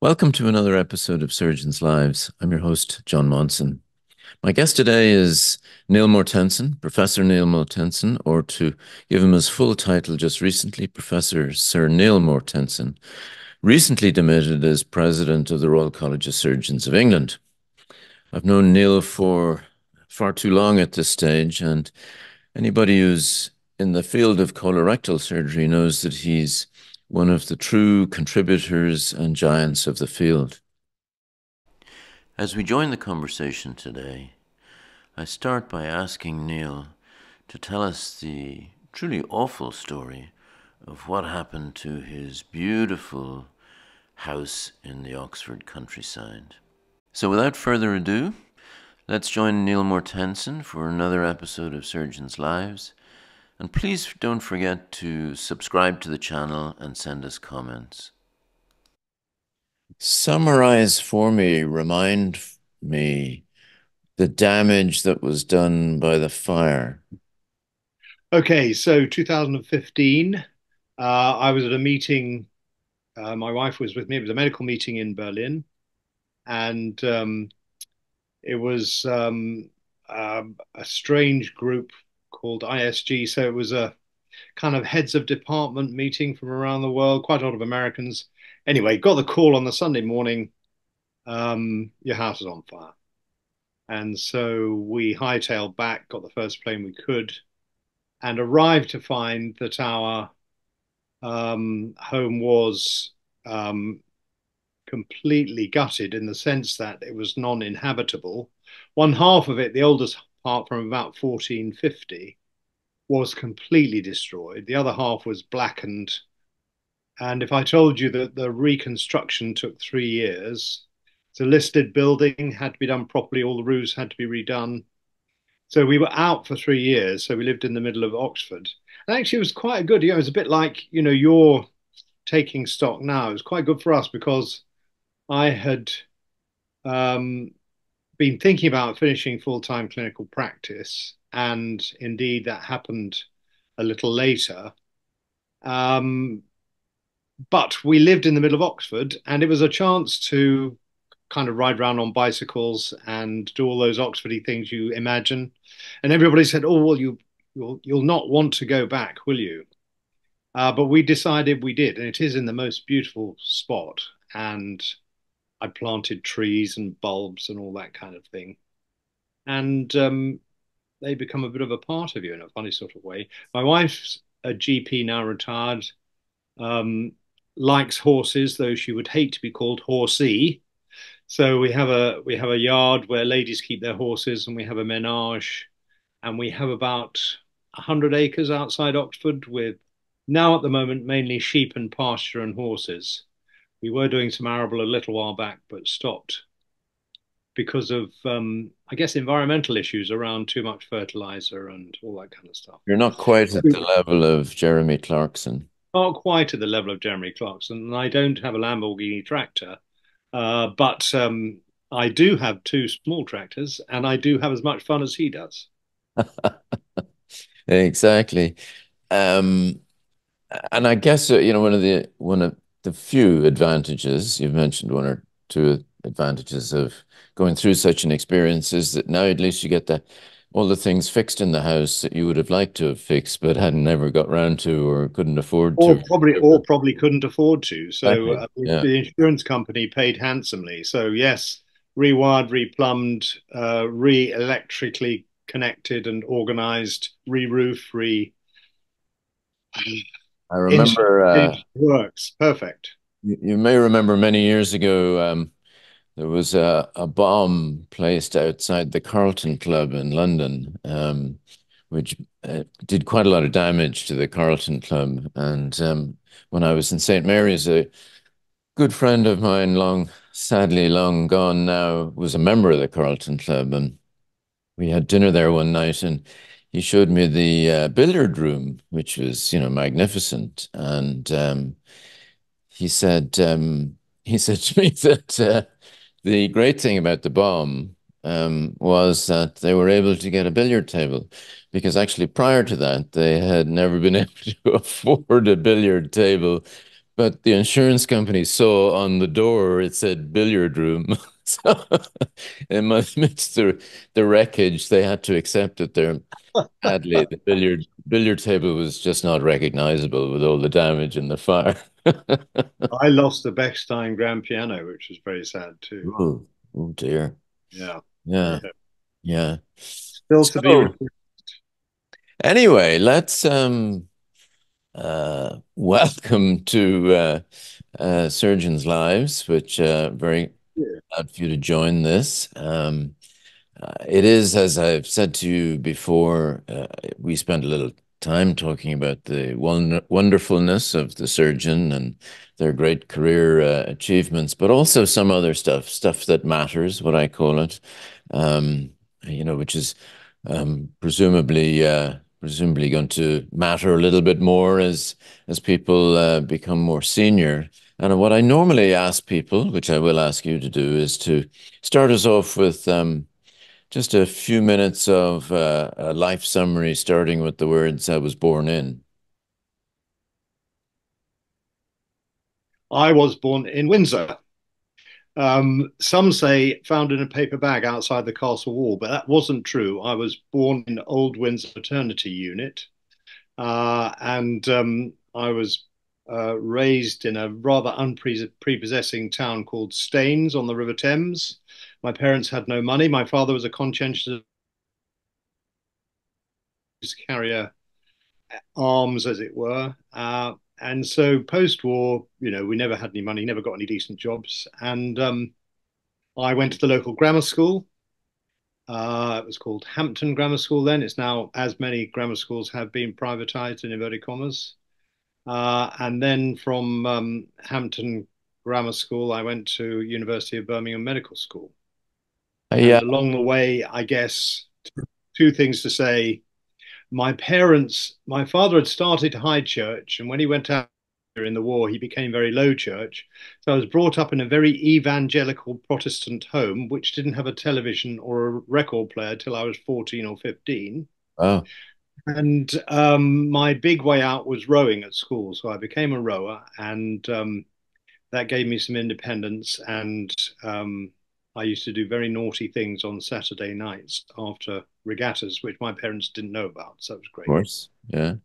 Welcome to another episode of Surgeons' Lives. I'm your host, John Monson. My guest today is Neil Mortensen, Professor Neil Mortensen, or to give him his full title just recently, Professor Sir Neil Mortensen, recently demitted as President of the Royal College of Surgeons of England. I've known Neil for far too long at this stage, and anybody who's in the field of colorectal surgery knows that he's one of the true contributors and giants of the field. As we join the conversation today, I start by asking Neil to tell us the truly awful story of what happened to his beautiful house in the Oxford countryside. So without further ado, let's join Neil Mortensen for another episode of Surgeons' Lives. And please don't forget to subscribe to the channel and send us comments. Summarize for me, remind me the damage that was done by the fire. Okay, so 2015, I was at a meeting. My wife was with me. It was a medical meeting in Berlin, and it was a strange group called ISG. So it was a kind of heads of department meeting from around the world, quite a lot of Americans. Anyway, got the call on the Sunday morning, your house is on fire. And so we hightailed back, got the first plane we could, and arrived to find that our home was completely gutted in the sense that it was non-inhabitable. One half of it, the oldest part from about 1450, was completely destroyed. The other half was blackened. And if I told you that the reconstruction took 3 years, it's a listed building, had to be done properly, all the roofs had to be redone. So we were out for 3 years. So we lived in the middle of Oxford. And actually, it was quite good. It was a bit like, you're taking stock now. It was quite good for us because I had um, been thinking about finishing full-time clinical practice. And indeed, that happened a little later. Um, but we lived in the middle of Oxford, and it was a chance to kind of ride around on bicycles and do all those Oxfordy things you imagine. And everybody said, "Oh, well, you'll not want to go back, will you?" But we decided we did, and it is in the most beautiful spot. And I planted trees and bulbs and all that kind of thing. And they become a bit of a part of you in a funny sort of way. My wife's a GP now retired, um, likes horses, though she would hate to be called horsey. So we have a yard where ladies keep their horses, and we have a menage, and we have about 100 acres outside Oxford with now at the moment mainly sheep and pasture and horses. We were doing some arable a little while back, but stopped because of I guess environmental issues around too much fertilizer and all that kind of stuff. You're not quite at the level of Jeremy Clarkson. Not quite at the level of Jeremy Clarkson, and I don't have a Lamborghini tractor, but I do have two small tractors, and I do have as much fun as he does. Exactly. Um, and I guess one of the few advantages you've mentioned, one or two advantages of going through such an experience is that now at least you get all the things fixed in the house that you would have liked to have fixed but hadn't never got round to or couldn't afford Or to. probably couldn't afford to. So Exactly. Yeah. the insurance company paid handsomely. So yes, rewired, replumbed, re-electrically connected and organized, re-roof, re I remember instrumented, works. Perfect. you may remember many years ago there was a bomb placed outside the Carlton Club in London, which did quite a lot of damage to the Carlton Club. And when I was in St. Mary's, a good friend of mine, sadly long gone now, was a member of the Carlton Club, and we had dinner there one night, and he showed me the billiard room, which was, magnificent. And he said, he said to me that the great thing about the bomb was that they were able to get a billiard table, because actually prior to that they had never been able to afford a billiard table but the insurance company saw on the door it said billiard room. So amidst the wreckage, they had to accept it there. Sadly, the billiard table was just not recognizable with all the damage in the fire. I lost the Bechstein grand piano, which was very sad too. Oh, oh dear. Yeah, Yeah, yeah. yeah. Still to be So reported. anyway, let's welcome to Surgeons' Lives, which very glad for you to join this. It is, as I've said to you before, we spent a little time talking about the wonderfulness of the surgeon and their great career achievements, but also some other stuff that matters, what I call it, um, which is presumably going to matter a little bit more as people become more senior. And what I normally ask people, which I will ask you to do, is to start us off with just a few minutes of a life summary, starting with the words "I was born in." I was born in Windsor. Some say found in a paper bag outside the castle wall, but that wasn't true. I was born in Old Windsor Maternity Unit, and I was raised in a rather unprepossessing town called Staines on the River Thames. My parents had no money. My father was a conscientious carrier arms, as it were. And so post-war, we never had any money, never got any decent jobs. And I went to the local grammar school. It was called Hampton Grammar School then. It's now, as many grammar schools have been privatized in inverted commas. And then from Hampton Grammar School, I went to University of Birmingham Medical School. I, And along the way, I guess two things to say. My father had started high church, and when he went out in the war, he became very low church. So I was brought up in a very evangelical Protestant home, which didn't have a television or a record player till I was 14 or 15. oh, And my big way out was rowing at school. So I became a rower, and that gave me some independence. And I used to do very naughty things on Saturday nights after regattas, which my parents didn't know about. So it was of great. course, yeah.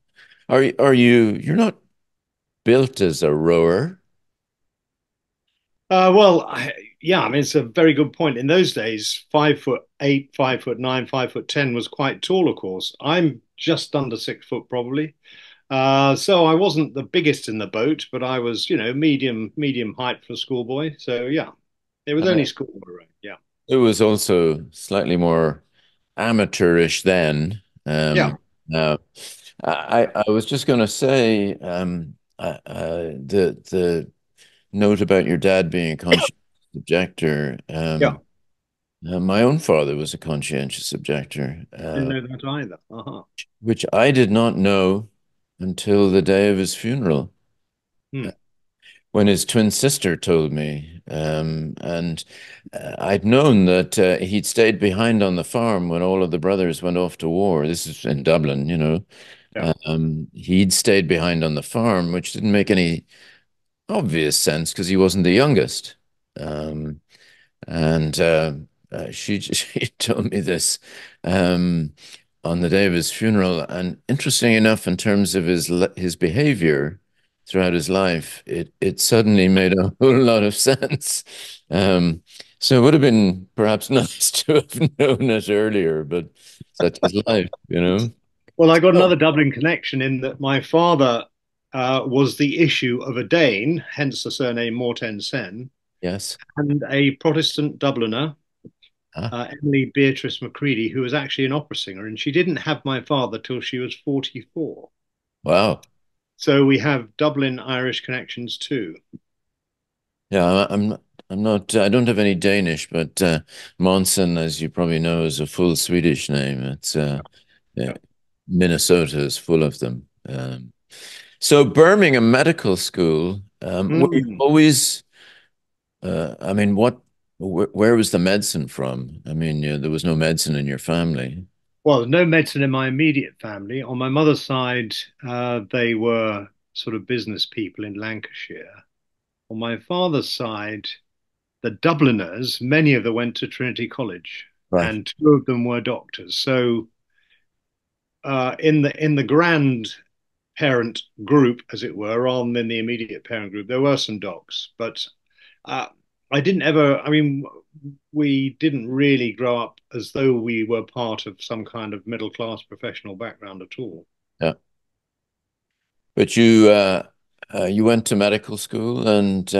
You're not built as a rower? Yeah, I mean, it's a very good point. In those days, 5'8", 5'9", 5'10" was quite tall, of course. I'm just under 6 foot, probably. So I wasn't the biggest in the boat, but I was, medium height for a schoolboy. So yeah, it was only Uh, school we were in. Yeah, it was also slightly more amateurish then. yeah, Now, I was just going to say the note about your dad being a conscientious objector. yeah. My own father was a conscientious objector, Didn't know that either. Uh-huh. which I did not know until the day of his funeral, Hmm. when his twin sister told me. And I'd known that he'd stayed behind on the farm when all of the brothers went off to war. This is in Dublin, you know. Yeah. He'd stayed behind on the farm, which didn't make any obvious sense because he wasn't the youngest. Um, and she told me this um, on the day of his funeral. And interesting enough, in terms of his behavior throughout his life, it suddenly made a whole lot of sense. Um, so it would have been perhaps nice to have known it earlier, but such is life, you know. Well, I got Oh, another Dublin connection in that my father was the issue of a Dane, hence the surname Mortensen, yes. and a Protestant Dubliner, Ah, Emily Beatrice Macready, who was actually an opera singer, and she didn't have my father till she was 44. wow. So we have Dublin Irish connections too. Yeah, I'm not, I don't have any Danish, but Monson, as you probably know, is a full Swedish name. It's yeah, Yeah. Minnesota is full of them. So Birmingham Medical School, were you Mm. always, I mean, where was the medicine from? I mean, there was no medicine in your family. Well, no medicine in my immediate family. On my mother's side, they were sort of business people in Lancashire. On my father's side, the Dubliners, many of them went to Trinity College, Right. and two of them were doctors. So in the grandparent group, as it were, rather than the immediate parent group, there were some docs, but uh, I didn't ever. I mean, we didn't really grow up as though we were part of some kind of middle class professional background at all. Yeah. But you went to medical school, and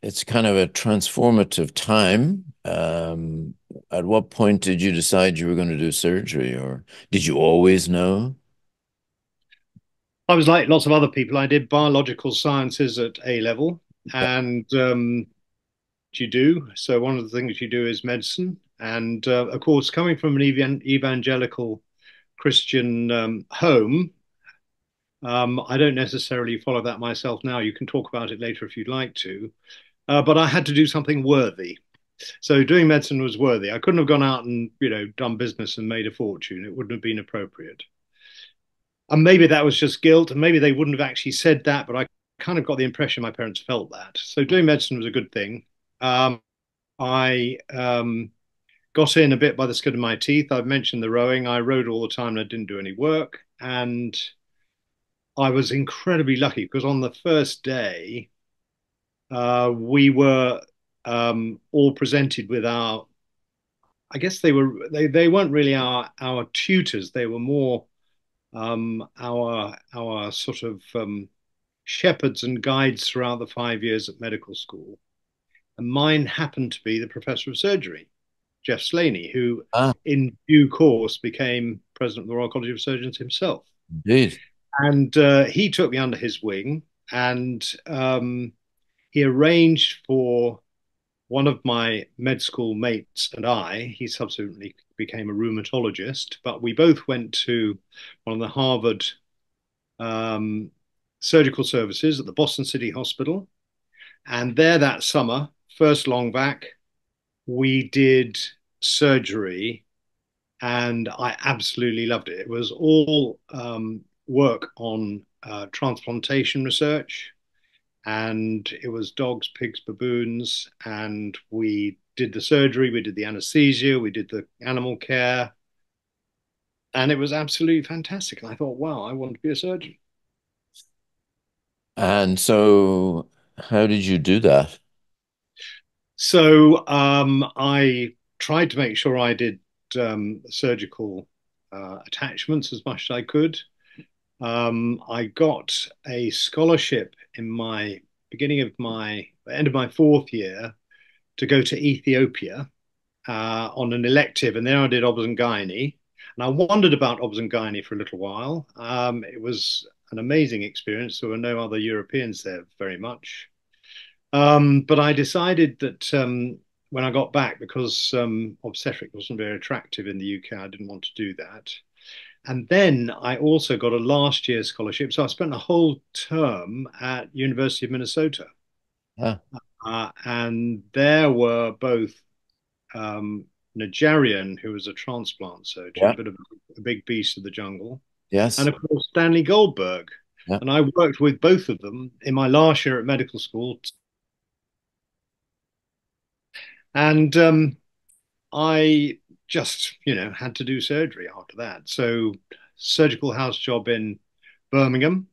it's kind of a transformative time. At what point did you decide you were going to do surgery, or did you always know? I was like lots of other people. I did biological sciences at A level, Yeah. and you do. So one of the things you do is medicine, and of course, coming from an evangelical Christian home, I don't necessarily follow that myself now. You can talk about it later if you'd like to. But I had to do something worthy. So doing medicine was worthy. I couldn't have gone out and, done business and made a fortune. It wouldn't have been appropriate. And maybe that was just guilt, and maybe they wouldn't have actually said that, but I kind of got the impression my parents felt that. So doing medicine was a good thing. I got in a bit by the skin of my teeth. I've mentioned the rowing. I rowed all the time and I didn't do any work. And I was incredibly lucky because on the first day, we were all presented with our, I guess they weren't really our tutors. They were more our sort of shepherds and guides throughout the 5 years at medical school. And mine happened to be the professor of surgery, Jeff Slaney, who Ah, in due course became president of the Royal College of Surgeons himself. indeed. And he took me under his wing, and he arranged for one of my med school mates and I. He subsequently became a rheumatologist, but we both went to one of the Harvard um, surgical services at the Boston City Hospital. And there that summer, first long back, we did surgery, and I absolutely loved it. It was all work on transplantation research, and it was dogs, pigs, baboons, and we did the surgery, we did the anesthesia, we did the animal care, and it was absolutely fantastic. And I thought, wow, I want to be a surgeon. And so, how did you do that? So I tried to make sure I did surgical attachments as much as I could. I got a scholarship in my beginning of my end of my fourth year to go to Ethiopia on an elective, and there I did obs and gynae. And I wondered about obs and gynae for a little while. It was an amazing experience. There were no other Europeans there very much. But I decided that when I got back, because obstetric wasn't very attractive in the UK, I didn't want to do that. And then I also got a last year scholarship. So I spent a whole term at University of Minnesota. Ah, And there were both Najarian, who was a transplant surgeon, yeah. a bit of a big beast of the jungle, and Yes. of course Stanley Goldberg. Yeah. And I worked with both of them in my last year at medical school. And I just, had to do surgery after that. So, surgical house job in Birmingham.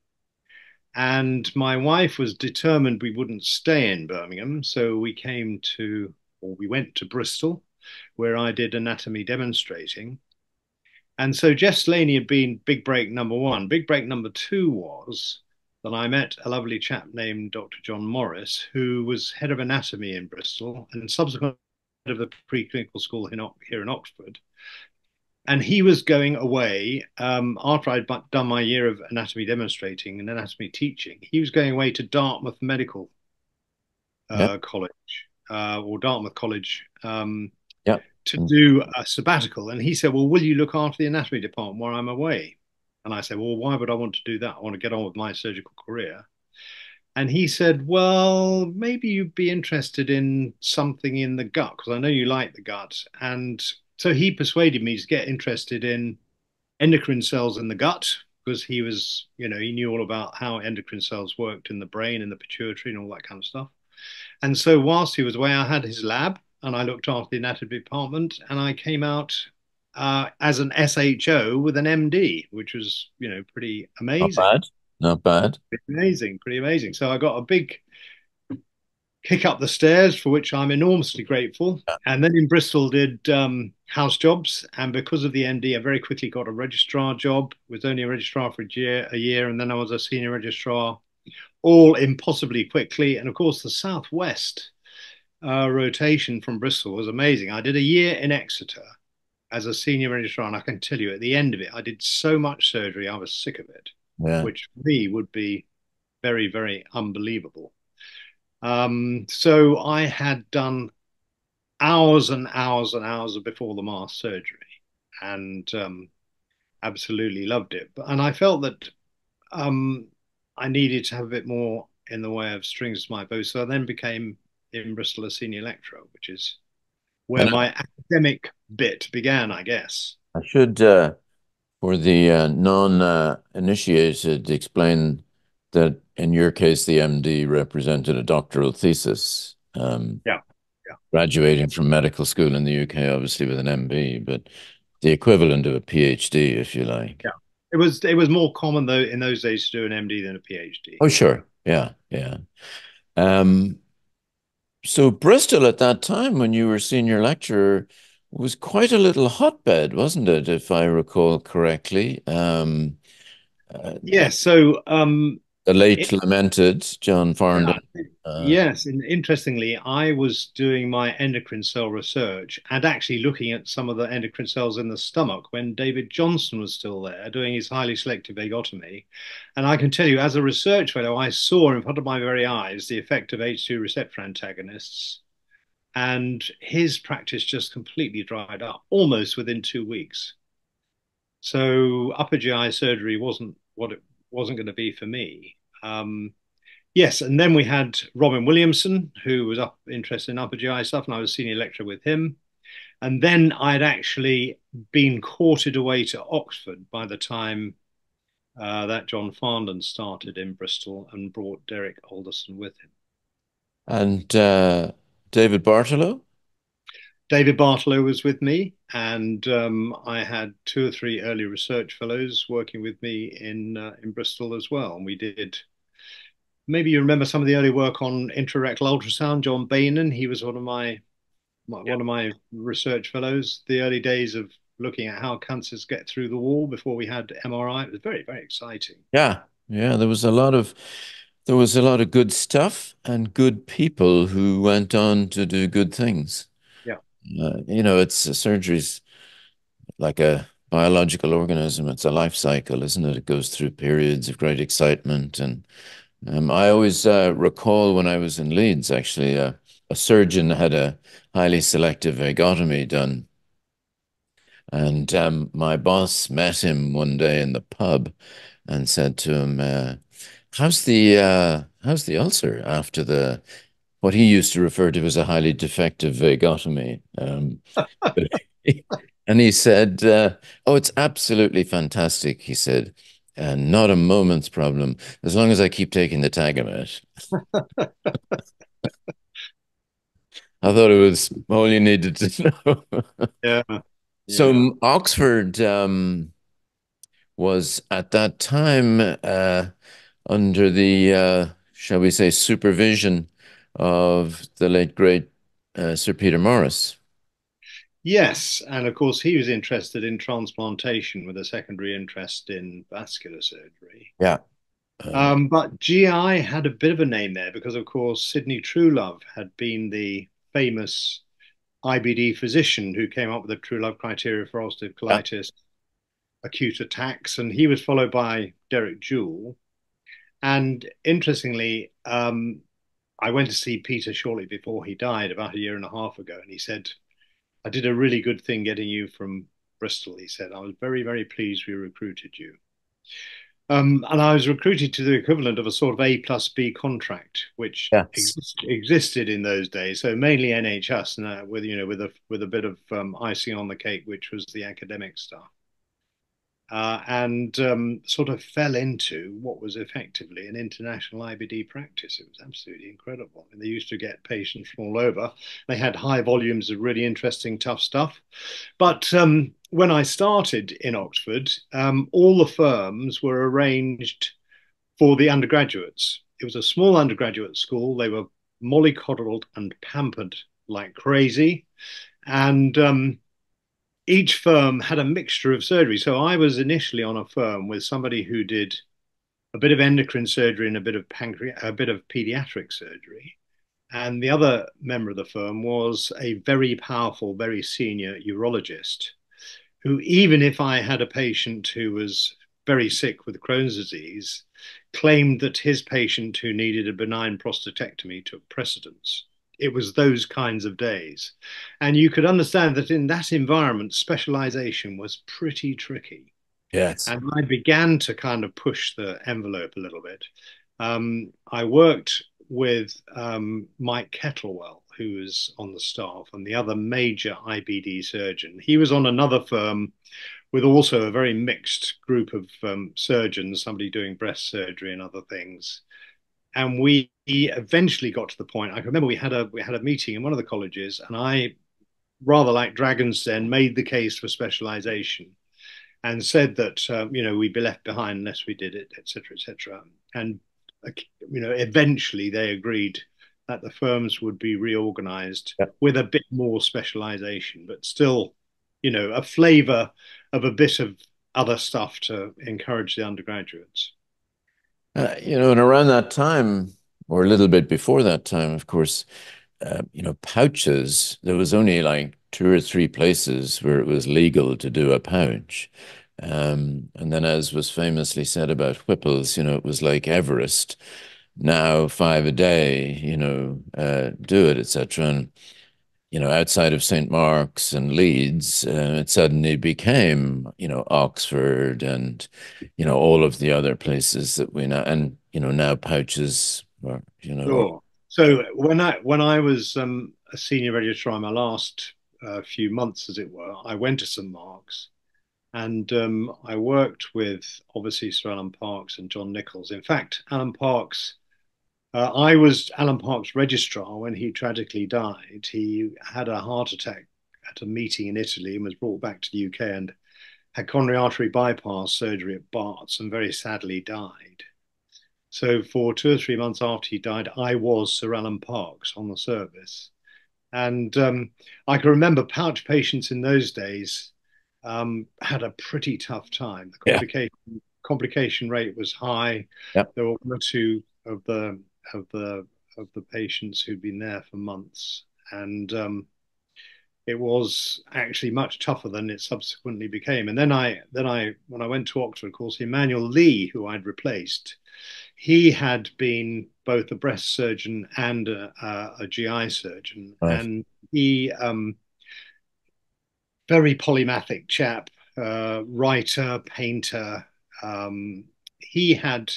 And my wife was determined we wouldn't stay in Birmingham. So, we went to Bristol, where I did anatomy demonstrating. And so, Jeff Slaney had been big break number one. Big break number two was that I met a lovely chap named Dr. John Morris, who was head of anatomy in Bristol and subsequently head of the preclinical school here in Oxford. And he was going away after I'd done my year of anatomy demonstrating and anatomy teaching. He was going away to Dartmouth Medical Yeah. College or Dartmouth College Yeah. to Mm. do a sabbatical. And he said, "Well, will you look after the anatomy department while I'm away?" And I said, "Well, why would I want to do that? I want to get on with my surgical career." And he said, "Well, maybe you'd be interested in something in the gut because I know you like the gut." And so he persuaded me to get interested in endocrine cells in the gut. because he was, he knew all about how endocrine cells worked in the brain and the pituitary and all that kind of stuff. And so whilst he was away, I had his lab and I looked after the anatomy department and I came out as an SHO with an MD, which was, pretty Not amazing. bad. Not bad. Pretty amazing, pretty amazing. So I got a big kick up the stairs, for which I'm enormously grateful. And then in Bristol, did house jobs, and because of the MD, I very quickly got a registrar job. Was only a registrar for a year, and then I was a senior registrar, all impossibly quickly. And of course, the southwest rotation from Bristol was amazing. I did a year in Exeter as a senior registrar, and I can tell you, at the end of it, I did so much surgery, I was sick of it, Yeah. which for me would be very, very unbelievable. So I had done hours and hours and hours of before the mass surgery and absolutely loved it. And I felt that I needed to have a bit more in the way of strings to my bow. So I then became in Bristol a senior lecturer, which is where And my academic bit began, I guess. I should, for the non-initiated, explain that in your case, the MD represented a doctoral thesis, Yeah, yeah, graduating from medical school in the UK, obviously with an MB, but the equivalent of a PhD, if you like. yeah. It was more common though in those days to do an MD than a PhD. Oh, sure. Yeah, yeah. Um, so Bristol at that time, when you were senior lecturer, was quite a little hotbed, wasn't it, if I recall correctly? Uh, Yeah, so the late lamented John yeah. Farndon. Uh, Yes, and interestingly, I was doing my endocrine cell research and actually looking at some of the endocrine cells in the stomach when David Johnson was still there doing his highly selective vagotomy. And I can tell you, as a research fellow, I saw in front of my very eyes the effect of H2 receptor antagonists, and his practice just completely dried up almost within 2 weeks. So upper GI surgery wasn't what it wasn't going to be for me. Yes, and then we had Robin Williamson, who was up interested in upper GI stuff, and I was senior lecturer with him. And then I'd actually been courted away to Oxford by the time that John Farndon started in Bristol and brought Derek Alderson with him. and David Bartolo. David Bartolo was with me, and I had two or three early research fellows working with me in Bristol as well. And we did. Maybe you remember some of the early work on intrarectal ultrasound. John Bainan, he was one of my research fellows. The early days of looking at how cancers get through the wall before we had MRI. It was very, very exciting. Yeah, yeah, there was a lot of good stuff and good people who went on to do good things. Yeah, It's surgery's like a biological organism. It's a life cycle, isn't it? It goes through periods of great excitement. And I always recall when I was in Leeds, actually, a surgeon had a highly selective vagotomy done. And my boss met him one day in the pub and said to him, how's the ulcer after the what he used to refer to as a highly defective vagotomy?" But and he said, "Oh, it's absolutely fantastic," he said, "and not a moment's problem as long as I keep taking the Tagamet." I thought it was all you needed to know. yeah, yeah. So Oxford was at that time under the, shall we say, supervision of the late great Sir Peter Morris. Yes, and of course he was interested in transplantation with a secondary interest in vascular surgery. Yeah. But GI had a bit of a name there because, of course, Sidney Truelove had been the famous IBD physician who came up with the Truelove criteria for ulcerative Yeah. colitis acute attacks, and he was followed by Derek Jewell. And interestingly, I went to see Peter shortly before he died, about a year and a half ago, and he said, "I did a really good thing getting you from Bristol." He said, "I was very, very pleased we recruited you." And I was recruited to the equivalent of a sort of A plus B contract, which Yes. existed in those days. So mainly NHS, with with a bit of icing on the cake, which was the academic stuff. and sort of fell into what was effectively an international IBD practice. It was absolutely incredible. And they used to get patients from all over. They had high volumes of really interesting, tough stuff. But when I started in Oxford, all the firms were arranged for the undergraduates. It was a small undergraduate school. They were mollycoddled and pampered like crazy. And each firm had a mixture of surgery. So I was initially on a firm with somebody who did a bit of endocrine surgery and a bit of pediatric surgery. And the other member of the firm was a very powerful, very senior urologist who, even if I had a patient who was very sick with Crohn's disease, claimed that his patient who needed a benign prostatectomy took precedence. It was those kinds of days. And you could understand that in that environment, specialization was pretty tricky. Yes. And I began to kind of push the envelope a little bit. I worked with Mike Kettlewell, who was on the staff, and the other major IBD surgeon. He was on another firm with also a very mixed group of surgeons, somebody doing breast surgery and other things. And we eventually got to the point. I remember we had a meeting in one of the colleges, and I, rather like Dragon's Den, made the case for specialization and said that we'd be left behind unless we did it, etc., etc. And eventually they agreed that the firms would be reorganized Yeah. with a bit more specialization, but still, a flavor of a bit of other stuff to encourage the undergraduates. And around that time, or a little bit before that time, of course, pouches, there was only like two or three places where it was legal to do a pouch. And then, as was famously said about Whipples, it was like Everest. Now, five a day, do it, etc. And, outside of St. Mark's and Leeds, it suddenly became, Oxford and, all of the other places that we know, and, now pouches, Sure. So when I was a senior registrar in my last few months, as it were, I went to St Mark's and I worked with obviously Sir Alan Parkes and John Nichols. In fact, Alan Parkes, I was Alan Parkes' registrar when he tragically died. He had a heart attack at a meeting in Italy and was brought back to the UK and had coronary artery bypass surgery at Barts and very sadly died. So for 2 or 3 months after he died, I was Sir Alan Parkes on the service. And I can remember pouch patients in those days had a pretty tough time. The yeah, complication rate was high. yeah. There were one or two of the of the patients who'd been there for months, and it was actually much tougher than it subsequently became. And then I when I went to Oxford, of course, Emmanuel Lee, who I'd replaced, he had been both a breast surgeon and a GI surgeon, Right. and he very polymathic chap, writer, painter. Um, he had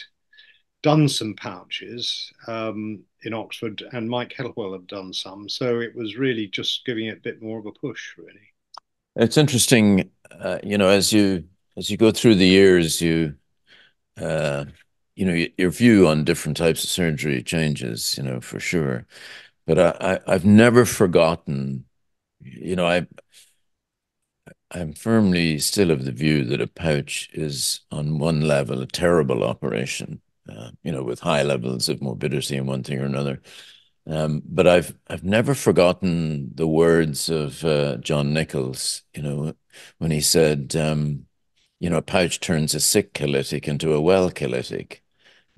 done some pouches in Oxford, and Mike Kettlewell had done some. So it was really just giving it a bit more of a push, really. It's interesting, as you go through the years, uh, your view on different types of surgery changes, for sure. But I've never forgotten, I'm firmly still of the view that a pouch is on one level a terrible operation, with high levels of morbidity and one thing or another. But I've never forgotten the words of John Nichols, when he said, a pouch turns a sick cheilitic into a well cheilitic.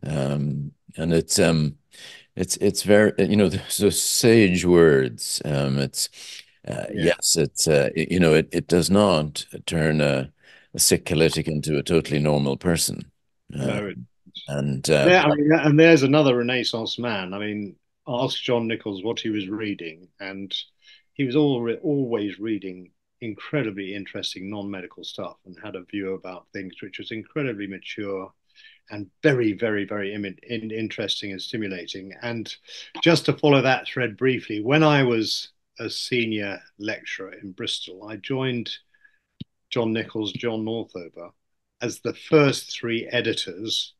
And it's very, those sage words. Yeah, Yes, it does not turn a sick cheilitic into a totally normal person. Uh, no. and There, I mean, and there's another Renaissance man. I mean, ask John Nichols what he was reading, and he was always reading incredibly interesting non-medical stuff and had a view about things which was incredibly mature and very, very, very interesting and stimulating. And just to follow that thread briefly, when I was a senior lecturer in Bristol, I joined John Nichols, John Northover, as the first three editors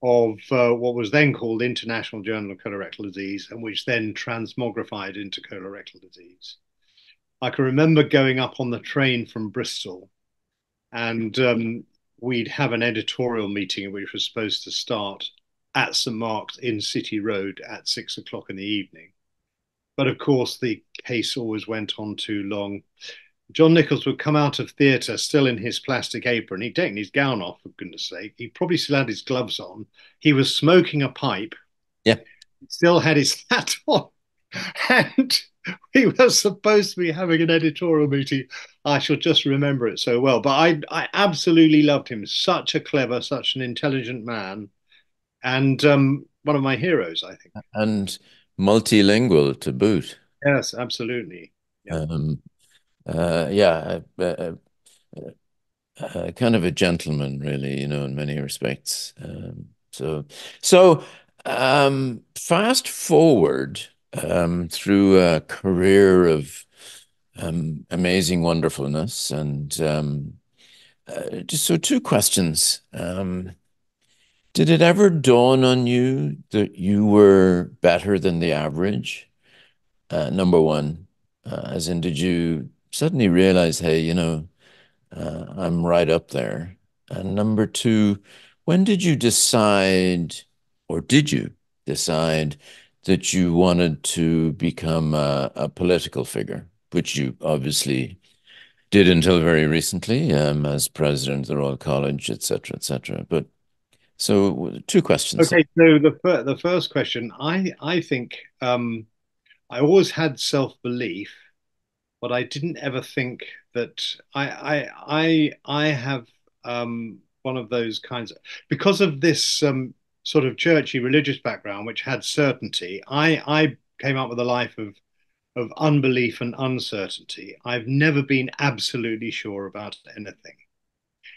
of what was then called International Journal of Colorectal Disease, and which then transmogrified into colorectal disease. I can remember going up on the train from Bristol, and we'd have an editorial meeting which was supposed to start at St Mark's in City Road at 6 o'clock in the evening. But of course, the case always went on too long. John Nichols would come out of theatre still in his plastic apron. He'd taken his gown off, for goodness sake. He probably still had his gloves on. He was smoking a pipe, Yeah. still had his hat on, and we were supposed to be having an editorial meeting. I shall just remember it so well. But I absolutely loved him. Such a clever, such an intelligent man, and one of my heroes, I think. And multilingual to boot. Yes, absolutely. Yeah. Um, yeah, kind of a gentleman, really, in many respects. So, fast forward through a career of amazing wonderfulness, and just so two questions. Did it ever dawn on you that you were better than the average? Number one, as in, did you suddenly realize, hey, I'm right up there? And number two, when did you decide, or did you decide that you wanted to become a political figure, which you obviously did until very recently, as president of the Royal College, et cetera, et cetera. But so two questions. Okay, so the first question, I think I always had self-belief, but I didn't ever think that I have one of those kinds of, because of this sort of churchy religious background, which had certainty. I came up with a life of unbelief and uncertainty. I've never been absolutely sure about anything.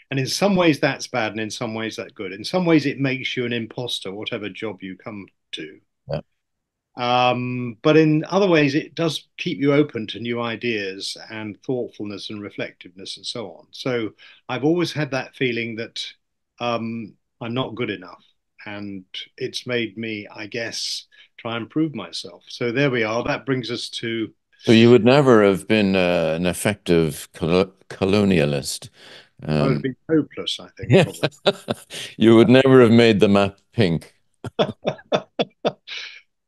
And in some ways that's bad, and in some ways that's good. In some ways it makes you an imposter, whatever job you come to. Yeah. But in other ways, it does keep you open to new ideas and thoughtfulness and reflectiveness and so on. So I've always had that feeling that I'm not good enough. And it's made me, I guess, try and prove myself. So there we are. That brings us to, So you would never have been an effective colonialist. I would Um, be hopeless, I think, yeah. probably. You would never have made the map pink.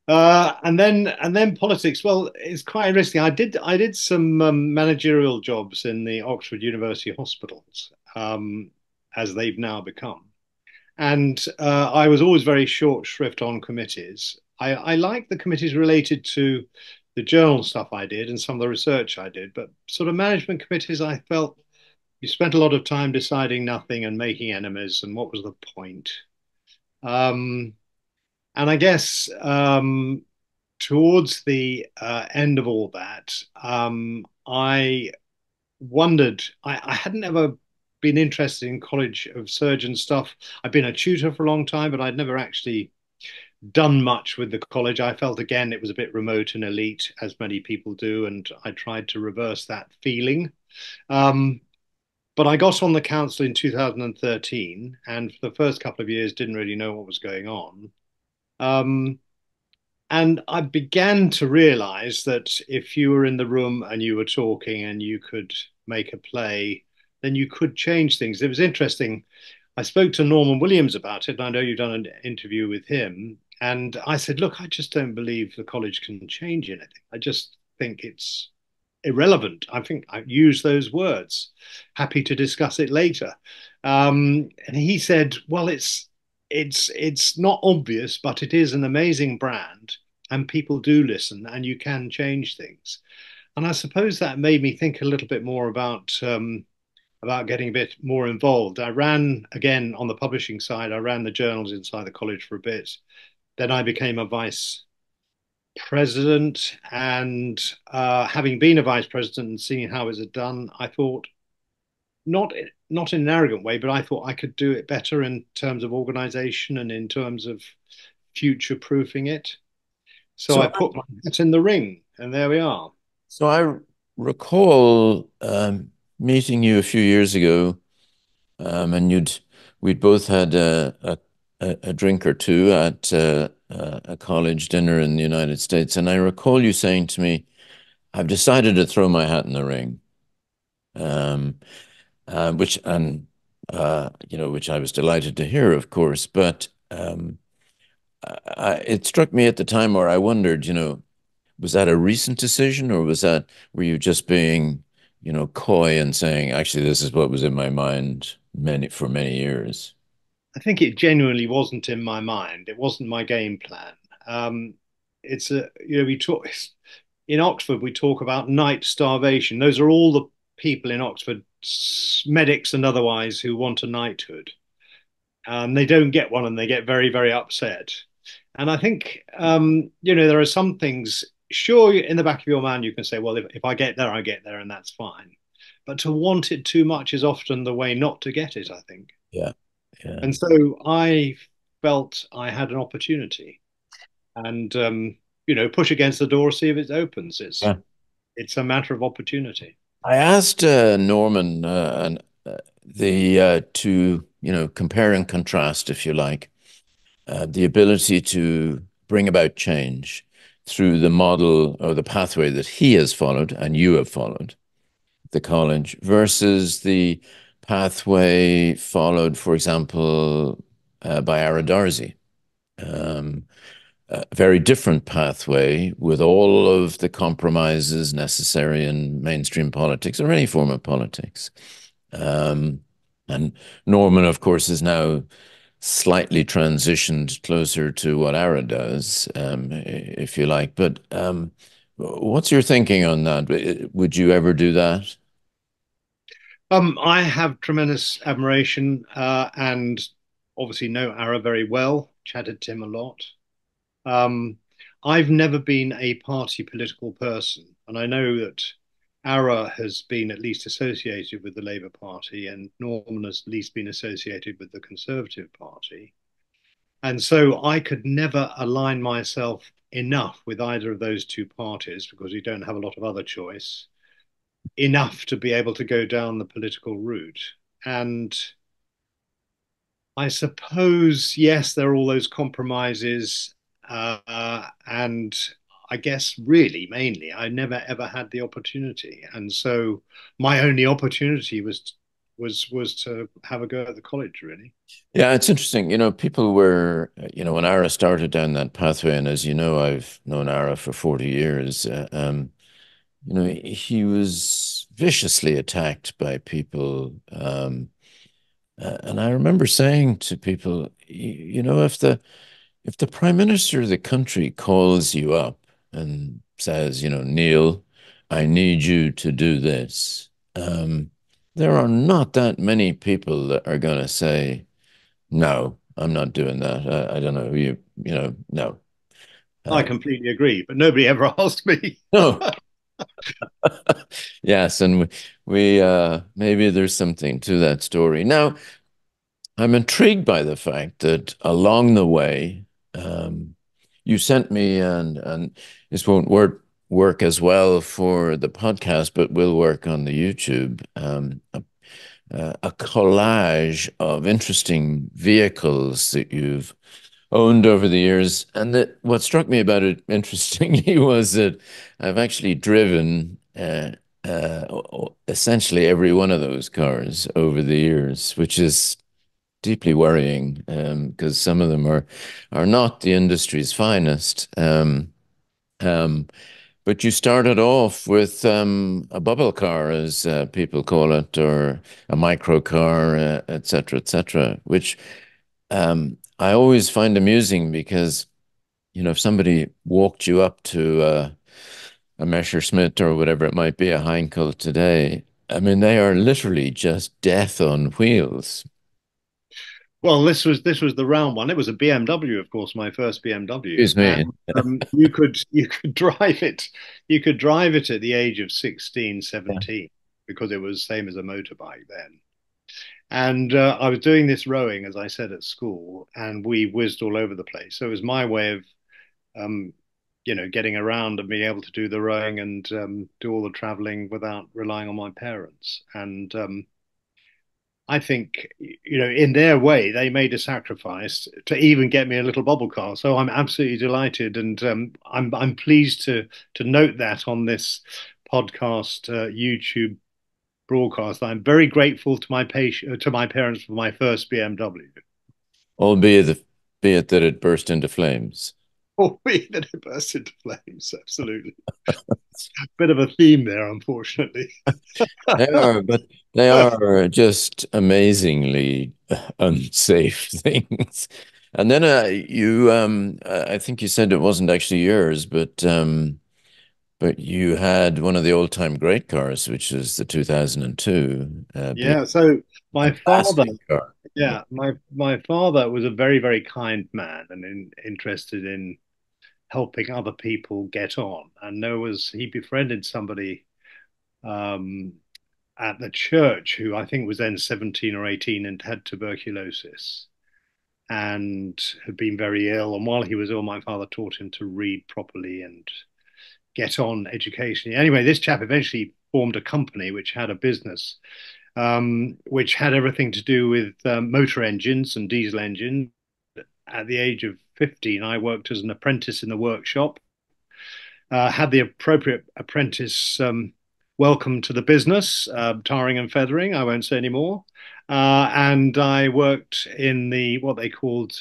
And then politics. Well, it's quite interesting. I did some managerial jobs in the Oxford University hospitals, as they've now become, and I was always very short shrift on committees. I like the committees related to the journal stuff I did and some of the research I did, but sort of management committees, I felt you spent a lot of time deciding nothing and making enemies, and what was the point? Um, and I guess towards the end of all that, I wondered, I hadn't ever been interested in College of Surgeons stuff. I've been a tutor for a long time, but I'd never actually done much with the college. I felt again it was a bit remote and elite, as many people do, and I tried to reverse that feeling. Um, but I got on the council in 2013, and for the first couple of years, didn't really know what was going on. Um, And I began to realize that if you were in the room and you were talking and you could make a play, then you could change things. It was interesting. I spoke to Norman Williams about it, and I know you've done an interview with him. And I said, look, I just don't believe the college can change anything. I just think it's irrelevant. I think I use those words. Happy to discuss it later. And he said, well, it's not obvious, but it is an amazing brand, and people do listen, and you can change things. And I suppose that made me think a little bit more about getting a bit more involved. I ran again on the publishing side. I ran the journals inside the college for a bit. Then I became a vice president, and having been a vice president and seeing how it was done, I thought not not in an arrogant way, but I thought I could do it better in terms of organization and in terms of future proofing it. So So, I put my hat in the ring, and there we are. so I recall meeting you a few years ago and we'd both had a drink or two at a college dinner in the United States, and I recall you saying to me, "I've decided to throw my hat in the ring," um, which and which I was delighted to hear, of course, but it struck me at the time where I wondered, was that a recent decision, or were you just being, coy and saying, actually, this is what was in my mind for many years? I think it genuinely wasn't in my mind. It wasn't my game plan. Um, it's a, we talk in Oxford, we talk about night starvation. Those are all the people in Oxford, medics and otherwise, who want a knighthood. They don't get one and they get very, very upset. And I think, there are some things, sure, in the back of your mind, you can say, well, if I get there, I get there, and that's fine. But to want it too much is often the way not to get it, I think. Yeah, yeah, And so I felt I had an opportunity and, push against the door, see if it opens. yeah. It's a matter of opportunity. I asked Norman to, compare and contrast, if you like, the ability to bring about change through the model or the pathway that he has followed and you have followed, the college, versus the pathway followed, for example, by Ara Darzi. Um, a very different pathway with all of the compromises necessary in mainstream politics or any form of politics. Um, and Norman, of course, is now slightly transitioned closer to what Ara does, if you like. But what's your thinking on that? Would you ever do that? I have tremendous admiration and obviously know Ara very well, chatted to him a lot. Um, I've never been a party political person, and I know that Ara has been at least associated with the Labour Party, and Norman has at least been associated with the Conservative Party. And so I could never align myself enough with either of those two parties because we don't have a lot of other choice, enough to be able to go down the political route. And I suppose, yes, there are all those compromises. And I guess really mainly I never ever had the opportunity. And so my only opportunity was to have a go at the college, really. Yeah, it's interesting. People were, when Ara started down that pathway, and as you know, I've known Ara for 40 years. He was viciously attacked by people. And I remember saying to people, if the Prime Minister of the country calls you up and says, Neil, I need you to do this, there are not that many people that are going to say, no, I'm not doing that. I don't know who no. I Uh, completely agree, but nobody ever asked me. no. Yes, and we maybe there's something to that story. Now, I'm intrigued by the fact that along the way, um, you sent me, and this won't work as well for the podcast, but will work on the YouTube. A collage of interesting vehicles that you've owned over the years, and that what struck me about it interestingly was that I've actually driven. Essentially every one of those cars over the years, which is deeply worrying because some of them are not the industry's finest. Um, but you started off with a bubble car, as people call it, or a micro car, et cetera, et cetera, which I always find amusing because, if somebody walked you up to a Messerschmitt or whatever it might be, a Heinkel today, I mean, they are literally just death on wheels. Well, this was the round one. It was a BMW, of course, my first BMW, Excuse and me. you could drive it. You could drive it at the age of 16, Yeah. 17, because it was same as a motorbike then. And I was doing this rowing, as I said, at school, and we whizzed all over the place. So it was my way of, um, getting around and being able to do the rowing and do all the traveling without relying on my parents. And I think, in their way, they made a sacrifice to even get me a little bubble car. So I'm absolutely delighted, and I'm pleased to note that on this podcast, YouTube broadcast. I'm very grateful to my parents for my first BMW. Be it that it burst into flames. Oh, that it burst into flames. Absolutely, bit of a theme there, unfortunately. They are, but they are just amazingly unsafe things. And then I think you said it wasn't actually yours, but you had one of the old-time great cars, which is the 2002 Yeah. So my father, fantastic car. Yeah. my father was a very, very kind man and interested in helping other people get on. And he befriended somebody um, at the church who I think was then 17 or 18 and had tuberculosis and had been very ill. And while he was ill, my father taught him to read properly and get on educationally. Anyway, this chap eventually formed a company which had a business, which had everything to do with motor engines and diesel engines. At the age of 15, I worked as an apprentice in the workshop, had the appropriate apprentice welcome to the business, tarring and feathering. I won't say any more. And I worked in the what they called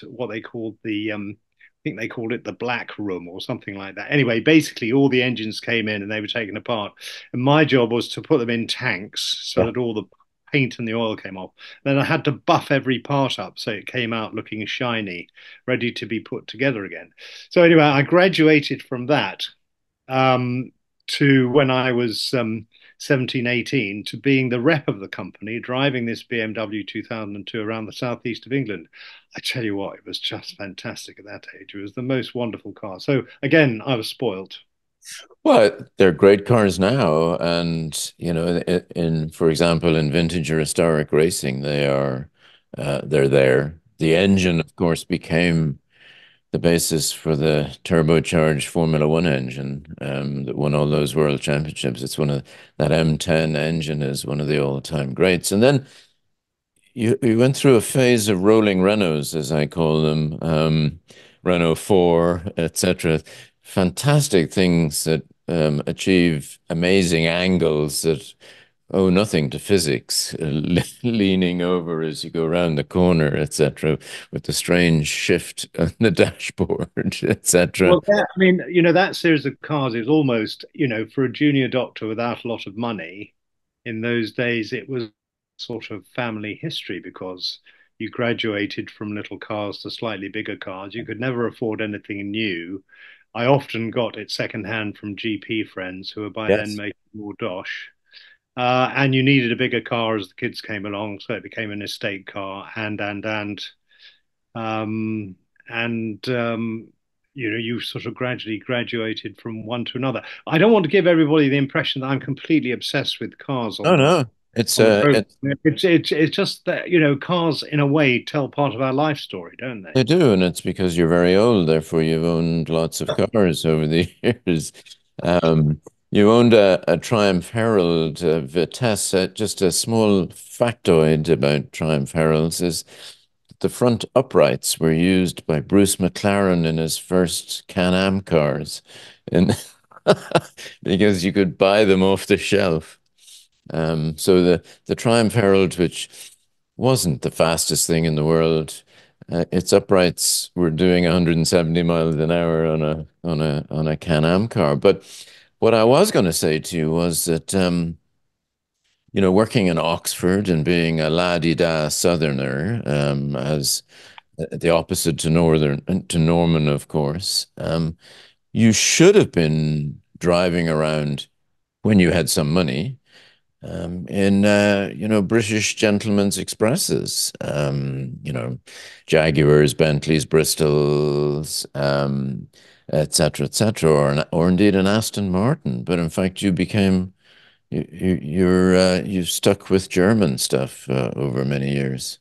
I think they called it the black room or something like that. Anyway, basically all the engines came in and they were taken apart, and my job was to put them in tanks so Yeah. that all the paint and the oil came off. Then I had to buff every part up so it came out looking shiny, ready to be put together again. So anyway, I graduated from that um, to when I was 17, 18, to being the rep of the company, driving this BMW 2002 around the southeast of England. I tell you what, it was just fantastic at that age. It was the most wonderful car. So again, I was spoilt. Well, they're great cars now, and for example, in vintage or historic racing, they're there. The engine, of course, became the basis for the turbocharged Formula One engine that won all those world championships. It's one of that M10 engine is one of the all-time greats. And then you went through a phase of rolling Renaults, as I call them, Renault 4, etc. Fantastic things that achieve amazing angles that owe nothing to physics, leaning over as you go around the corner, etc., with the strange shift on the dashboard, etc. Well, I mean, that series of cars is almost, for a junior doctor without a lot of money, in those days, it was sort of family history because you graduated from little cars to slightly bigger cars. You could never afford anything new. I often got it secondhand from GP friends who were by then Yes. making more dosh. And you needed a bigger car as the kids came along, so it became an estate car um, and you sort of gradually graduated from one to another. I don't want to give everybody the impression that I'm completely obsessed with cars No, no. on the program. It's just that cars in a way tell part of our life story, don't they? They do, and it's because you're very old, therefore you've owned lots of cars over the years. Um, you owned a Triumph Herald Vitesse. Just a small factoid about Triumph Heralds is the front uprights were used by Bruce McLaren in his first Can-Am cars, and because you could buy them off the shelf. So the Triumph Herald, which wasn't the fastest thing in the world, its uprights were doing 170 miles an hour on a Can-Am car. But what I was going to say to you was that working in Oxford and being a laddie-da Southerner, as the opposite to Norman, of course, you should have been driving around when you had some money in British gentlemen's expresses, Jaguars, Bentleys, Bristols, etc., or indeed an Aston Martin. But in fact, you've stuck with German stuff over many years.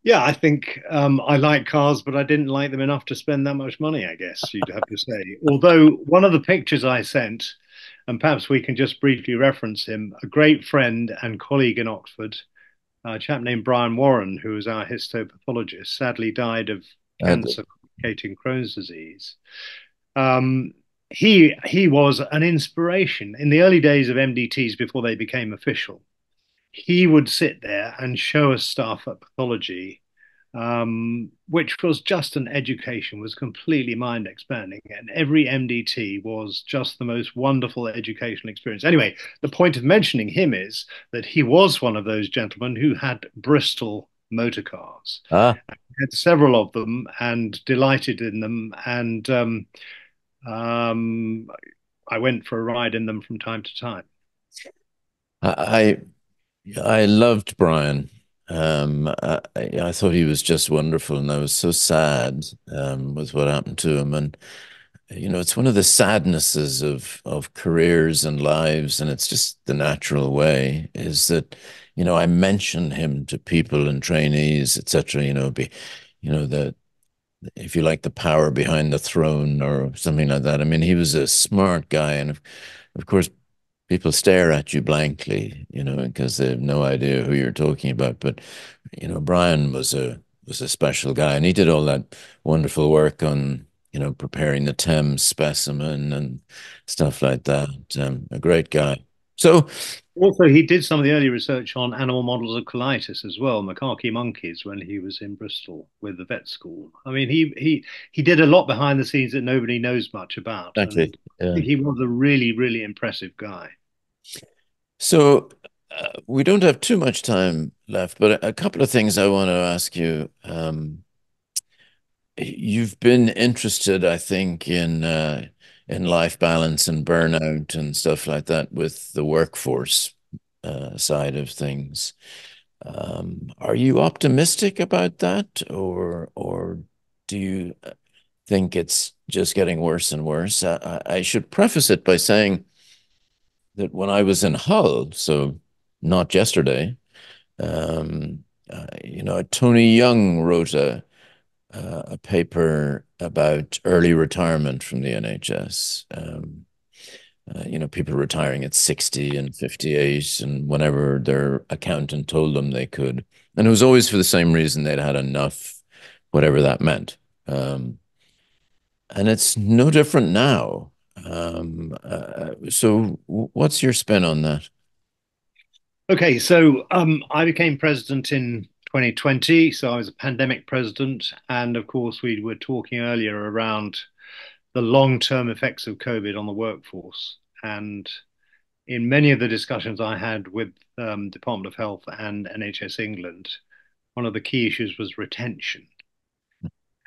Yeah, I think I like cars, but I didn't like them enough to spend that much money, I guess you'd have to say. Although one of the pictures I sent, and perhaps we can just briefly reference him, a great friend and colleague in Oxford, A chap named Brian Warren, who was our histopathologist, sadly died of Uh, cancer complicating Crohn's disease. Um, he was an inspiration in the early days of MDTs before they became official. He would sit there and show us stuff at pathology, which was just an education, was completely mind expanding. And every MDT was just the most wonderful educational experience. Anyway, the point of mentioning him is that he was one of those gentlemen who had Bristol motor cars. ah, He had several of them and delighted in them. And um, I went for a ride in them from time to time. I I loved Brian. I thought he was just wonderful, and I was so sad with what happened to him. And it's one of the sadnesses of careers and lives, and it's just the natural way. Is that I mention him to people and trainees, etc. The if you like the power behind the throne or something like that. I mean, he was a smart guy, and of course, people stare at you blankly, because they have no idea who you're talking about. But Brian was a special guy, and he did all that wonderful work on preparing the Thames specimen and stuff like that. A great guy. So Also, he did some of the early research on animal models of colitis as well, macaque monkeys, when he was in Bristol with the vet school. I mean, he did a lot behind the scenes that nobody knows much about, exactly, and I yeah. think he was a really, really impressive guy. So we don't have too much time left, but a couple of things I want to ask you. You've been interested, I think, in life balance and burnout and stuff like that with the workforce side of things. Are you optimistic about that, or do you think it's just getting worse and worse? I should preface it by saying that when I was in Hull, so not yesterday, Tony Young wrote a paper about early retirement from the NHS. People retiring at 60 and 58 and whenever their accountant told them they could. And it was always for the same reason they'd had enough, whatever that meant. And it's no different now. So what's your spin on that? Okay, so I became president in 2020, so I was a pandemic president, and of course we were talking earlier around the long-term effects of COVID on the workforce, and in many of the discussions I had with Department of Health and NHS England, one of the key issues was retention.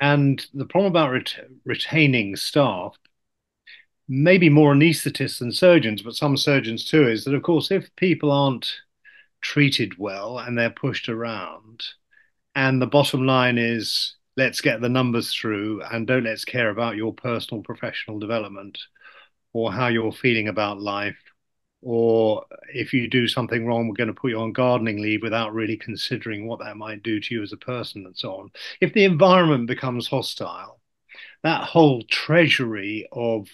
And the problem about retaining staff, maybe more anaesthetists than surgeons, but some surgeons too, is that, of course, if people aren't treated well and they're pushed around, and the bottom line is let's get the numbers through and don't let's care about your personal professional development or how you're feeling about life, or if you do something wrong, we're going to put you on gardening leave without really considering what that might do to you as a person and so on. If the environment becomes hostile, that whole treasury of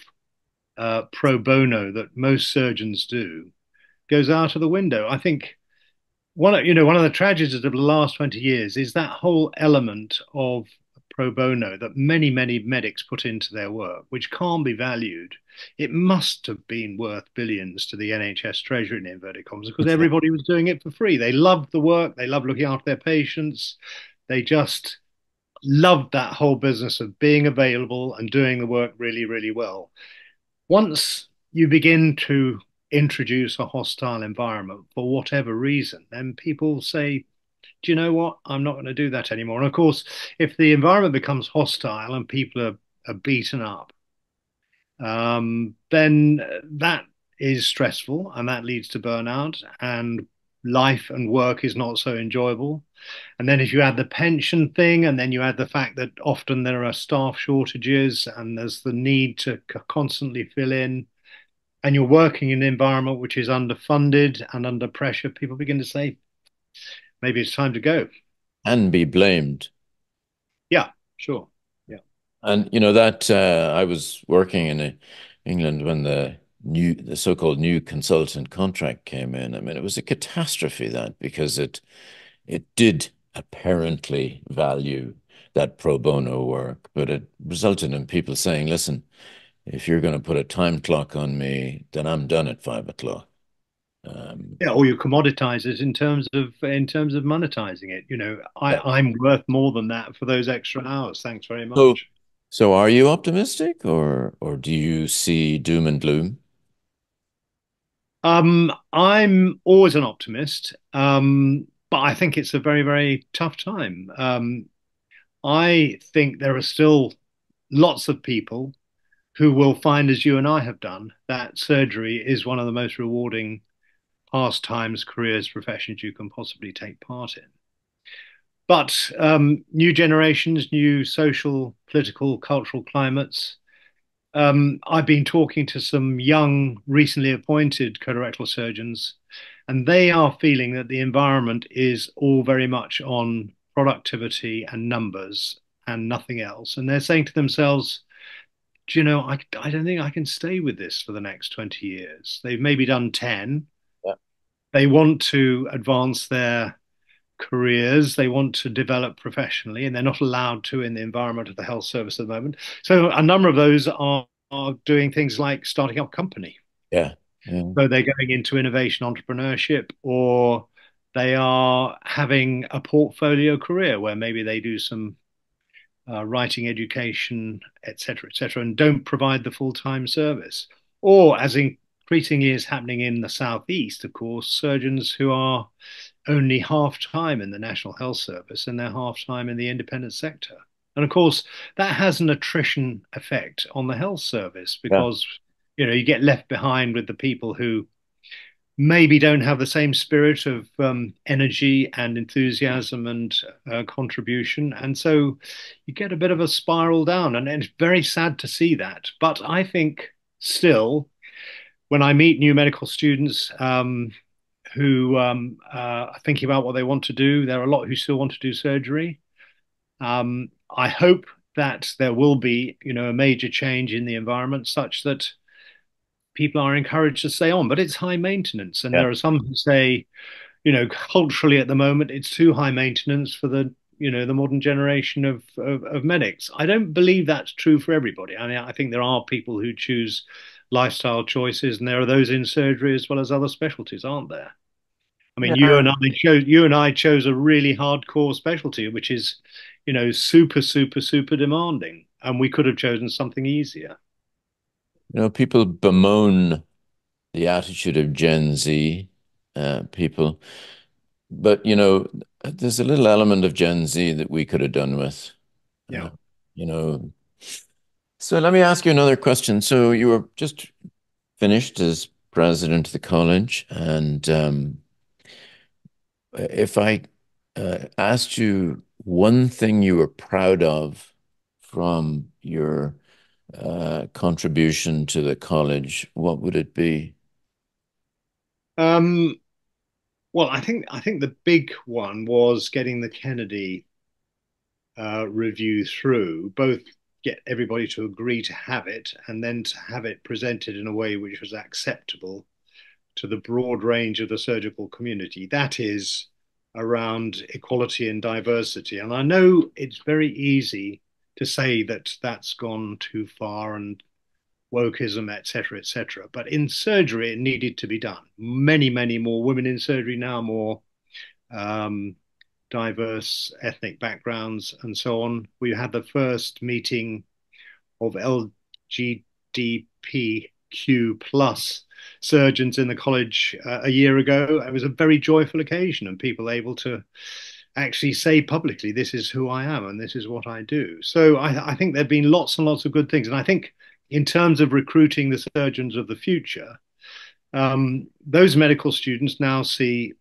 pro bono that most surgeons do goes out of the window. I think one of the tragedies of the last 20 years is that whole element of pro bono that many medics put into their work, which can't be valued. It must have been worth billions to the NHS treasury in inverted commas because everybody was doing it for free. They loved the work, they loved looking after their patients, they just loved that whole business of being available and doing the work really, really well. Once you begin to introduce a hostile environment for whatever reason, then people say, do you know what? I'm not going to do that anymore. And of course, if the environment becomes hostile and people are beaten up, then that is stressful and that leads to burnout and life and work is not so enjoyable. And then if you add the pension thing, and then you add the fact that often there are staff shortages and there's the need to constantly fill in, and you're working in an environment which is underfunded and under pressure, people begin to say, maybe it's time to go. And be blamed. Yeah, sure. Yeah. And that I was working in England when the so-called new consultant contract came in. I mean, it was a catastrophe that because it did apparently value that pro bono work, but it resulted in people saying, listen, if you're going to put a time clock on me, then I'm done at 5 o'clock. Um, Yeah, or you commoditize it in terms of monetizing it. yeah. I'm worth more than that for those extra hours. Thanks very So, much. so are you optimistic or do you see doom and gloom? I'm always an optimist, but I think it's a very, very tough time. I think there are still lots of people who will find, as you and I have done, that surgery is one of the most rewarding pastimes, careers, professions you can possibly take part in. But new generations, new social, political, cultural climates. I've been talking to some young, recently appointed colorectal surgeons, and they are feeling that the environment is all very much on productivity and numbers and nothing else. And they're saying to themselves, do you know, I don't think I can stay with this for the next 20 years. They've maybe done 10. Yeah. They want to advance their careers, they want to develop professionally, and they're not allowed to in the environment of the health service at the moment. So a number of those are doing things like starting up a company. Yeah. Yeah. So they're going into innovation entrepreneurship, or they are having a portfolio career where maybe they do some writing education, et cetera, and don't provide the full-time service. Or, as increasingly is happening in the southeast, of course, surgeons who are only half time in the National Health Service and they're half time in the independent sector. And of course, that has an attrition effect on the health service Yeah. because you get left behind with the people who maybe don't have the same spirit of energy and enthusiasm and contribution. And so you get a bit of a spiral down. And it's very sad to see that. But I think still, when I meet new medical students who are thinking about what they want to do, there are a lot who still want to do surgery. I hope that there will be, a major change in the environment such that people are encouraged to stay on. But it's high maintenance, and Yeah. there are some who say, culturally at the moment, it's too high maintenance for the modern generation of medics. I don't believe that's true for everybody. I mean, I think there are people who choose lifestyle choices, and there are those in surgery as well as other specialties, aren't there? I mean, Yeah. you and I chose a really hardcore specialty, which is, super, super, super demanding, and we could have chosen something easier. People bemoan the attitude of Gen Z people, but there's a little element of Gen Z that we could have done with. Yeah. Uh, you know, so let me ask you another question. So you were just finished as president of the college, and if I asked you one thing you were proud of from your contribution to the college, what would it be? Um, well, I think the big one was getting the Kennedy review through, both get everybody to agree to have it and then to have it presented in a way which was acceptable to the broad range of the surgical community. That is around equality and diversity. And I know it's very easy to say that that's gone too far and wokeism, etc., etc. But in surgery, it needed to be done. Many, many more women in surgery now, more um, diverse ethnic backgrounds, and so on. We had the first meeting of LGBTQ plus surgeons in the college a year ago. It was a very joyful occasion, and people able to actually say publicly, "This is who I am, and this is what I do." So I think there've been lots and lots of good things, and I think in terms of recruiting the surgeons of the future, those medical students now see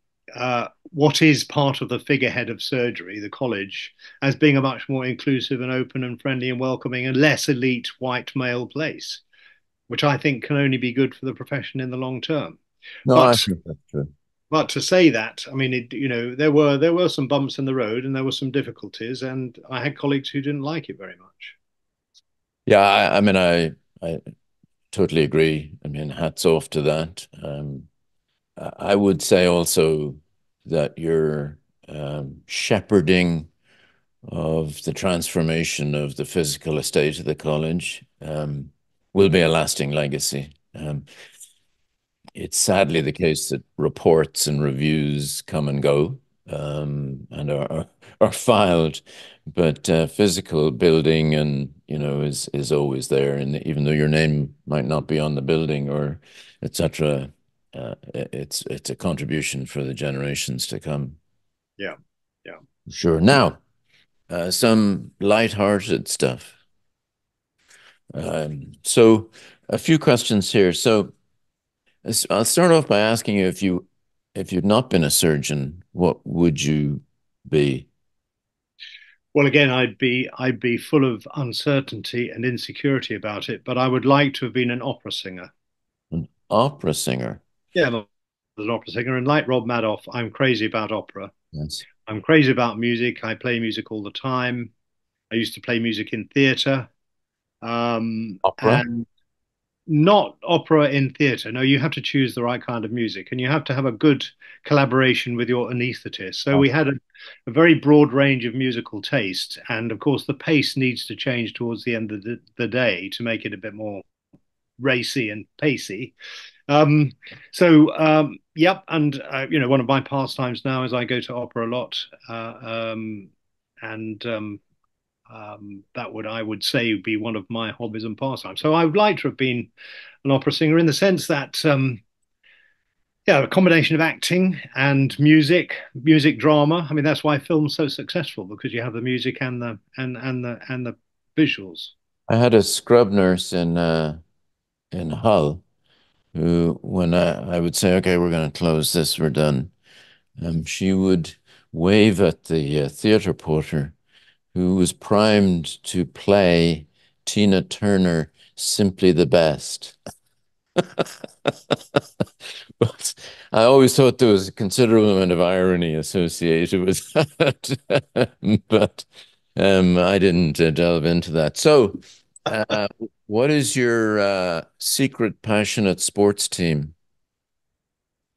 what is part of the figurehead of surgery, the college, as being a much more inclusive and open and friendly and welcoming and less elite white male place, which I think can only be good for the profession in the long term. No, I But think that's true. but to say that, I mean, there were some bumps in the road and there were some difficulties, and I had colleagues who didn't like it very much. Yeah, I mean, I totally agree. I mean, hats off to that. I would say also that your shepherding of the transformation of the physical estate of the college will be a lasting legacy. It's sadly the case that reports and reviews come and go and are filed, but physical building and is always there, and even though your name might not be on the building or etc., it's a contribution for the generations to come. Yeah, yeah. Sure. Now, some light-hearted stuff. So, a few questions here. So, I'll start off by asking you if you'd not been a surgeon, what would you be? Well, again, I'd be full of uncertainty and insecurity about it, but I would like to have been an opera singer. An opera singer. Yeah, I'm an opera singer, and like Rob Madoff, I'm crazy about opera. Yes. I'm crazy about music. I play music all the time. I used to play music in theatre, Opera? and not opera in theatre. No, you have to choose the right kind of music, and you have to have a good collaboration with your anaesthetist. So we had a very broad range of musical taste, and of course, the pace needs to change towards the end of the day to make it a bit more racy and pacey. Um, yep, and one of my pastimes now is I go to opera a lot, and that would I would say be one of my hobbies and pastimes. So I would like to have been an opera singer in the sense that yeah, a combination of acting and music drama. I mean, that's why film's so successful because you have the music and the visuals. I had a scrub nurse in Hull who, when I would say, "Okay, we're going to close this, we're done," she would wave at the theater porter who was primed to play Tina Turner, "Simply the Best." But I always thought there was a considerable amount of irony associated with that. But I didn't delve into that. So, uh, what is your secret passionate sports team?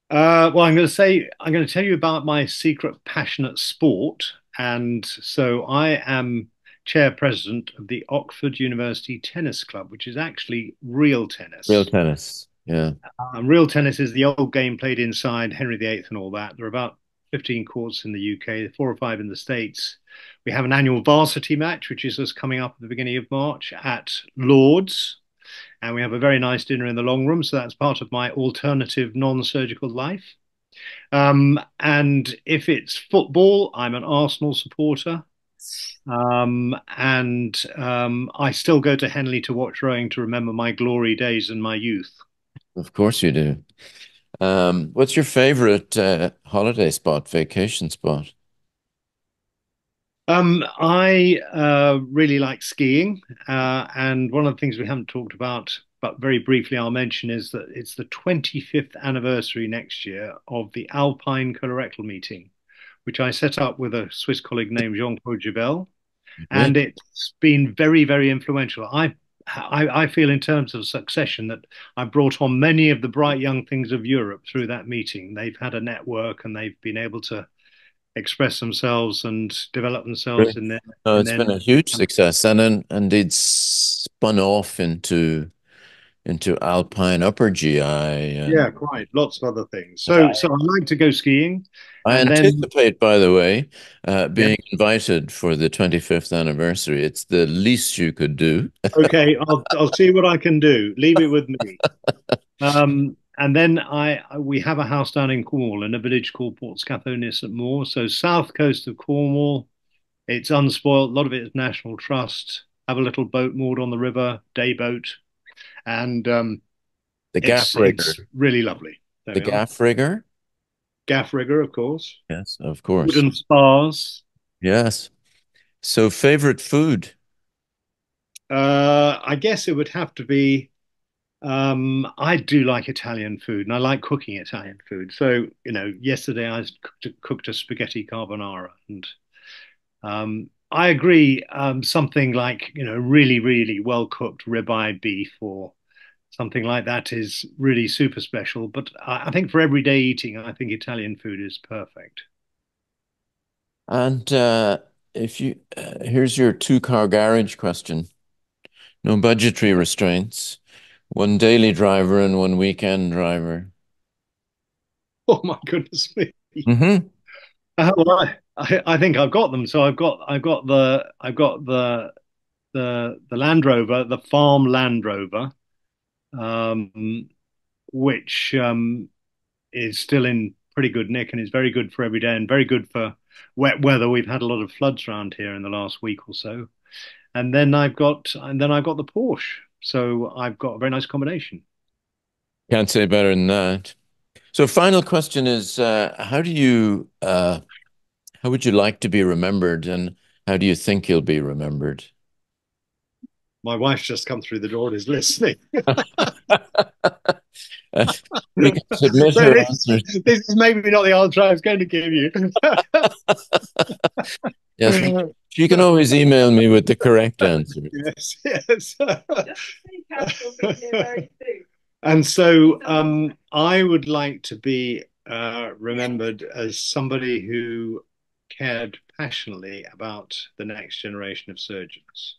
Well, I'm going to tell you about my secret passionate sport. And so I am chair president of the Oxford University Tennis Club, which is actually real Real tennis. tennis. Yeah. Real tennis is the old game played inside Henry VIII and all that. There are about 15 courts in the UK, four or five in the States. We have an annual varsity match, which is just coming up at the beginning of March at Lord's. And we have a very nice dinner in the long room. So that's part of my alternative non surgical life. And if it's football, I'm an Arsenal supporter. And I still go to Henley to watch rowing to remember my glory days and my youth. Of course you do. What's your favorite holiday spot, vacation spot? I really like skiing, and one of the things we haven't talked about, but very briefly I'll mention, is that it's the 25th anniversary next year of the Alpine Colorectal Meeting, which I set up with a Swiss colleague named Jean-Claude Gibel, Okay. and it's been very, very influential. I feel in terms of succession that I brought on many of the bright young things of Europe through that meeting. They've had a network and they've been able to express themselves and develop themselves Great. in their No, in it's their been a huge success, and it's spun off into Alpine Upper GI, and yeah, quite lots of other things. So I like to go skiing, I and then anticipate, by the way, yeah, being invited for the 25th anniversary. It's the least you could do. okay, I'll see what I can do. Leave it with me. And then we have a house down in Cornwall in a village called Portscatho near St Moor. So south coast of Cornwall. It's unspoilt. A lot of it is National Trust. Have a little boat moored on the river, day boat, and The gaff it's rigger. really lovely. There The we are. gaff rigger? Gaff rigger, of course. Yes, of course. Wooden spars. Yes. So, favorite food? I guess it would have to be. I do like Italian food, and I like cooking Italian food. So, yesterday I cooked a spaghetti carbonara, and I agree. Something like really, really well cooked ribeye beef or something like that is really super special. But I think for everyday eating, I think Italian food is perfect. And if you here's your two-car garage question. No budgetary restraints. One daily driver and one weekend driver. Oh my goodness me. Hmm. Well, I think I've got them. So I've got the Land Rover, the farm Land Rover, um, which is still in pretty good nick and is very good for every day and very good for wet weather. We've had a lot of floods around here in the last week or so. And then I've got the Porsche. So I've got a very nice combination. Can't say better than that. So final question is, how would you like to be remembered and how do you think you'll be remembered? My wife's just come through the door and is listening. She can submit So her this, answers. this is maybe not the answer I was going to give you. Yes, well, she can always email me with the correct answer. Yes, yes. And so I would like to be remembered as somebody who cared passionately about the next generation of surgeons.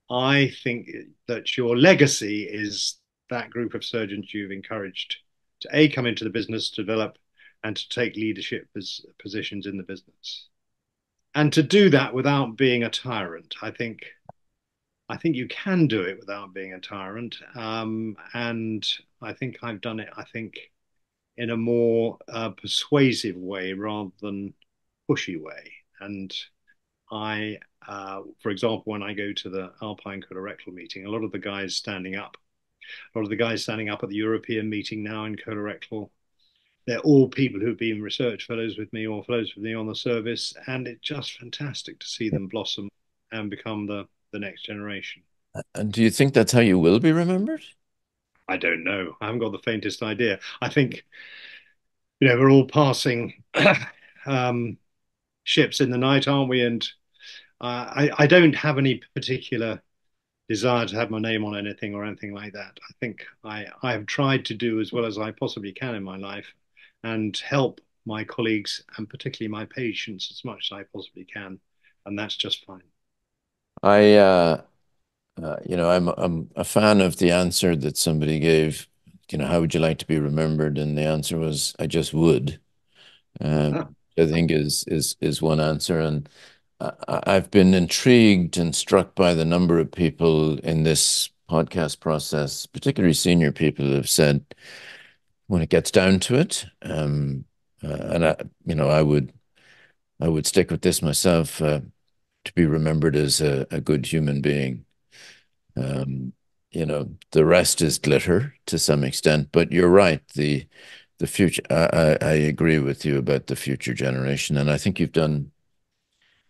I think that your legacy is that group of surgeons you've encouraged to A, come into the business, develop, and to take leadership positions in the business. And to do that without being a tyrant. I think you can do it without being a tyrant. And I think I've done it, I think, in a more persuasive way rather than pushy way. And for example, when I go to the Alpine Colorectal Meeting, a lot of the guys standing up at the European meeting now in colorectal, they're all people who've been research fellows with me or fellows with me on the service, and it's just fantastic to see them blossom and become the next generation. And do you think that's how you will be remembered? I don't know. I haven't got the faintest idea. I think, we're all passing um, ships in the night, aren't we? And I don't have any particular desire to have my name on anything or anything like that. I think I have tried to do as well as I possibly can in my life and help my colleagues and particularly my patients as much as I possibly can. And that's just fine. I I'm a fan of the answer that somebody gave, how would you like to be remembered? And the answer was, I just would. I think is one answer. And I've been intrigued and struck by the number of people in this podcast process, particularly senior people, who have said, when it gets down to it, and I would stick with this myself, to be remembered as a good human being. Um, the rest is glitter to some extent, but you're right. The future, I agree with you about the future generation, and I think you've done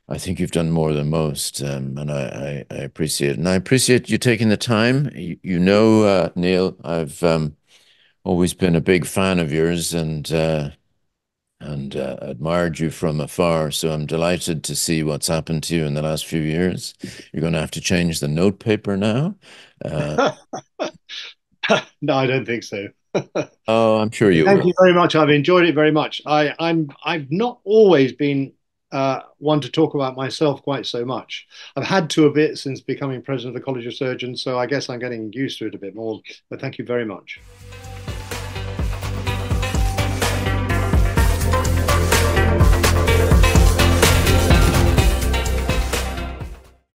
more than most, and I appreciate it. And I appreciate you taking the time. Neil, I've always been a big fan of yours and admired you from afar. So I'm delighted to see what's happened to you in the last few years. You're going to have to change the note paper now. Uh, No, I don't think so. oh, I'm sure you Thank will. you very much. I've enjoyed it very much. I've not always been one to talk about myself quite so much. I've had to a bit since becoming president of the College of Surgeons, so I guess I'm getting used to it a bit more. But thank you very much.